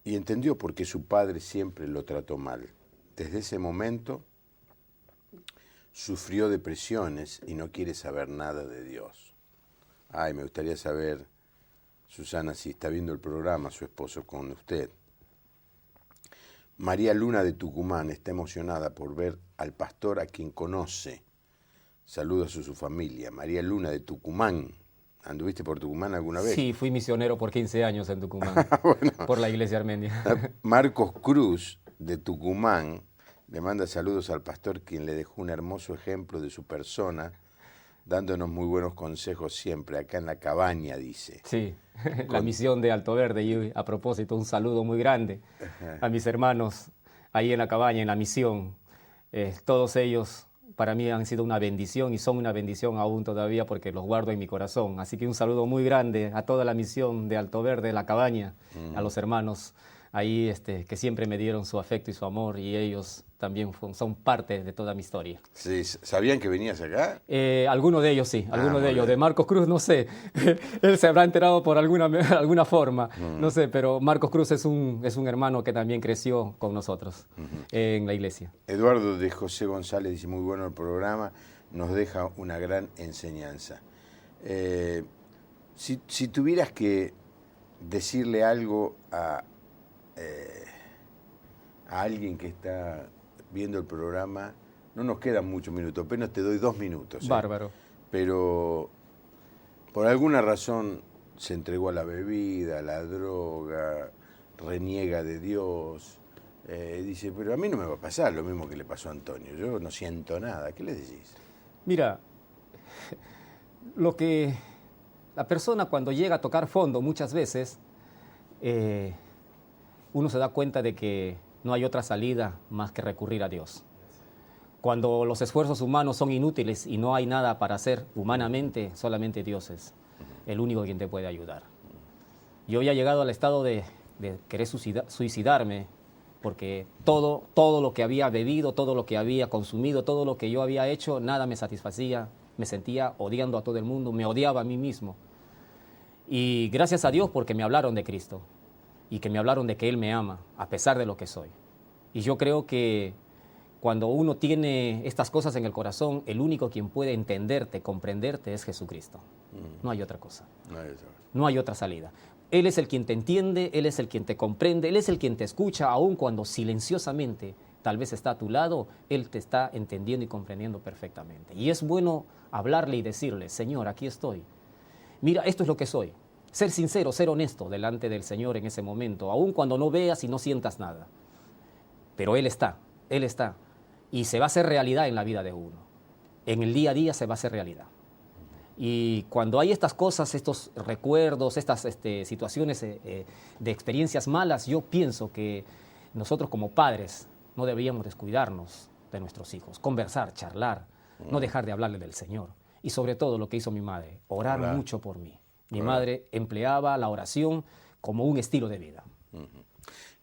y entendió por qué su padre siempre lo trató mal. Desde ese momento sufrió depresiones y no quiere saber nada de Dios. Ay, me gustaría saber, Susana, si está viendo el programa su esposo con usted. María Luna de Tucumán está emocionada por ver al pastor a quien conoce. Saludos a su familia. María Luna de Tucumán. ¿Anduviste por Tucumán alguna vez? Sí, fui misionero por 15 años en Tucumán, Bueno. por la iglesia armenia. Marcos Cruz de Tucumán le manda saludos al pastor, quien le dejó un hermoso ejemplo de su persona, dándonos muy buenos consejos siempre, acá en la cabaña, dice. Sí, la misión de Alto Verde. Y a propósito, un saludo muy grande a mis hermanos ahí en la cabaña, en la misión. Todos ellos para mí han sido una bendición y son una bendición aún todavía porque los guardo en mi corazón. Así que un saludo muy grande a toda la misión de Alto Verde, la cabaña, a los hermanos ahí que siempre me dieron su afecto y su amor, y ellos también son parte de toda mi historia. Sí, ¿sabían que venías acá? Algunos de ellos sí, algunos de muy ellos. bien. De Marcos Cruz no sé, él se habrá enterado por alguna forma, no sé, pero Marcos Cruz es un hermano que también creció con nosotros en la iglesia. Eduardo de José González dice, muy bueno el programa, nos deja una gran enseñanza. Si tuvieras que decirle algo a alguien que está viendo el programa, no nos quedan muchos minutos, apenas te doy 2 minutos. Bárbaro. Pero por alguna razón se entregó a la bebida, a la droga, reniega de Dios. Dice, pero a mí no me va a pasar lo mismo que le pasó a Antonio, yo no siento nada. ¿Qué le decís? Mira, la persona cuando llega a tocar fondo muchas veces, uno se da cuenta de que no hay otra salida más que recurrir a Dios. Cuando los esfuerzos humanos son inútiles y no hay nada para hacer humanamente, solamente Dios es el único quien te puede ayudar. Yo ya he llegado al estado de querer suicidarme, porque todo lo que había bebido, todo lo que había consumido, todo lo que yo había hecho, nada me satisfacía. Me sentía odiando a todo el mundo, me odiaba a mí mismo. Y gracias a Dios porque me hablaron de Cristo y que me hablaron de que Él me ama, a pesar de lo que soy. Y yo creo que cuando uno tiene estas cosas en el corazón, el único quien puede entenderte, comprenderte, es Jesucristo. No hay otra cosa. No hay otra salida. Él es el quien te entiende, Él es el quien te comprende, Él es el quien te escucha, aun cuando silenciosamente tal vez está a tu lado, Él te está entendiendo y comprendiendo perfectamente. Y es bueno hablarle y decirle, Señor, aquí estoy. Mira, esto es lo que soy. Ser sincero, ser honesto delante del Señor en ese momento, aun cuando no veas y no sientas nada. Pero Él está. Y se va a hacer realidad en la vida de uno. En el día a día se va a hacer realidad. Y cuando hay estas cosas, estos recuerdos, estas situaciones de experiencias malas, yo pienso que nosotros como padres no deberíamos descuidarnos de nuestros hijos, conversar, charlar, no dejar de hablarle del Señor. Y sobre todo lo que hizo mi madre, orar mucho por mí. Mi madre empleaba la oración como un estilo de vida.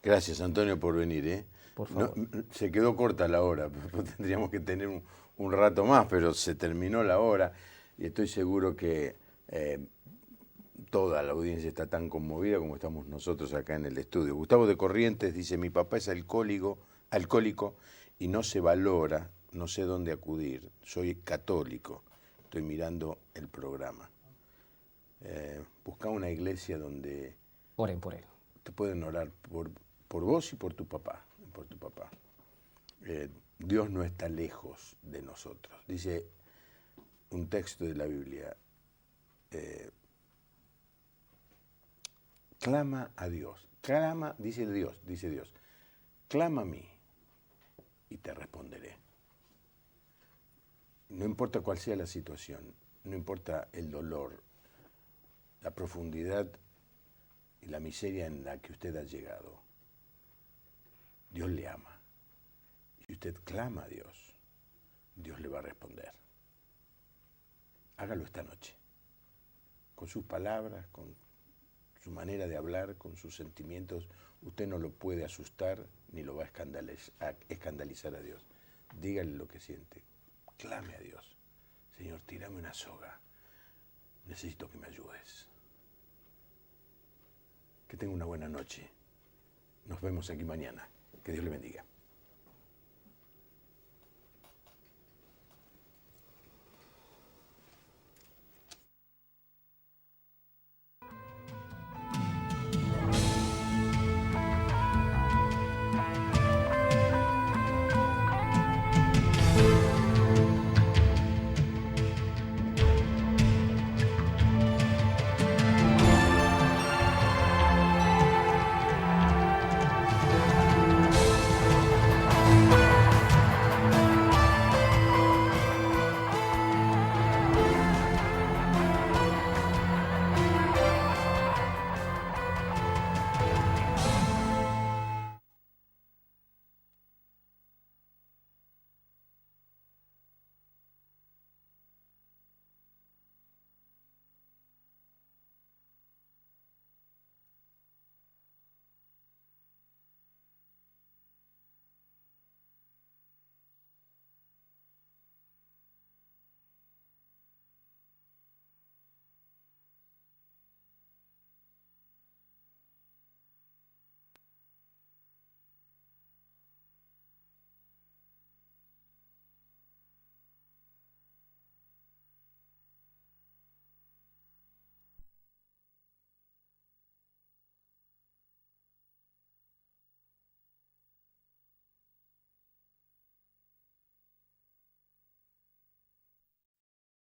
Gracias, Antonio, por venir. Por favor. No, se quedó corta la hora, tendríamos que tener un rato más, pero se terminó la hora y estoy seguro que toda la audiencia está tan conmovida como estamos nosotros acá en el estudio. Gustavo de Corrientes dice, mi papá es alcohólico y no se valora, no sé dónde acudir, soy católico, estoy mirando el programa. Busca una iglesia donde Oren por él. te pueden orar por vos y por tu papá. Dios no está lejos de nosotros. Dice un texto de la Biblia, clama a Dios, dice Dios, clama a mí y te responderé. No importa cuál sea la situación, no importa el dolor, la profundidad y la miseria en la que usted ha llegado, Dios le ama. Si usted clama a Dios, Dios le va a responder. Hágalo esta noche, con sus palabras, con su manera de hablar, con sus sentimientos. Usted no lo puede asustar ni lo va a escandalizar a Dios. Dígale lo que siente, clame a Dios. Señor, tírame una soga, necesito que me ayudes. Que tenga una buena noche. Nos vemos aquí mañana. Que Dios le bendiga.